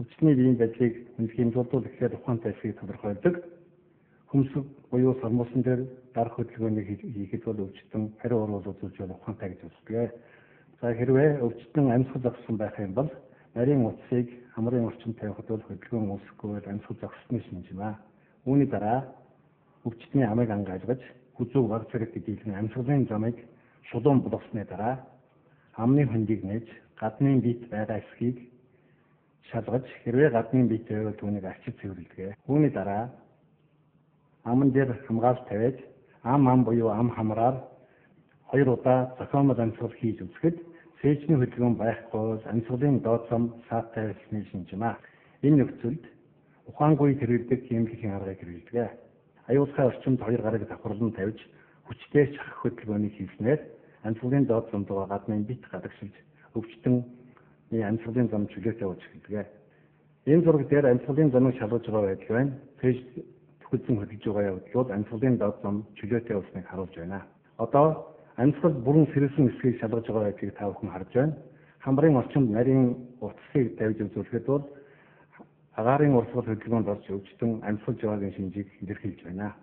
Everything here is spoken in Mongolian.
өвчтний биеийн байдлыг хэмжүүлдүүл гэхээр ухаантай эсхийг тодорхойлдог. Хүмсэг буюу сармуусан дээр дарах хөдөлгөөнийг хийхэд бол өвчтөн хариу урвал үзүүлж бол ухаантай гэж үздэг. За хэрвээ өвчтөн амьсгал зогссон байх юм бол нарийн утсыг хамрын орчинд тавихад бол хөдөлгөөн үүсэхгүй амьсгал зогссны шинж юм аа. Үүний дараа өвчтний амыг ангайлгаж хүзүү баг зэрэг дийлэн амьсгалын замыг шулуун болгосны дараа амны хөндийг нээж гадны бит байгаа эсхийг шалгаж хэрвээ гадны бит байвал түүнийг арчиж цэвэрлэдэг. Үүний дараа аман дээр хамгаалалт тавиад ам буюу ам хамраар 2 удаа зохиомжтой амьсгал хийж үзэхэд сээжний хөдөлгөөн байхгүй амьсгалын доод зам саатай байсны шинж юм аа. Энэ нөхцөлд ухаангүй хэрэглэдэг хэмжээний аргыг хэрэглэдэг. Аюултай орчинд 2 гараг давхарлан тавьж хүчтэй шахах хөдөлгөөнийг хийснээр амьсгалын доод замд гадны бит гадагшилж өвчтөний амьсгалын зам чөлөөтэй болж эхэлдэг. Энэ зураг дээр амьсгалын замыг шалгаж байгаа байдал байна. Фэйж төхөцөн хөдөлж байгаа явдал амьсгалын доод зам чөлөөтэй болсныг харуулж байна. Одоо амьсгал бүрэн сэрэлсэн эсхийг шалгаж байгаа байдлыг та бүхэн харж байна. Хамрын орчинд нарийн утсыг тавьж үзүүлэхэд бол агаарын урсгал хөдөлгөөнд орж өвчтөн амьсгалж байгаагийн шинжийг илэрхийлж байна.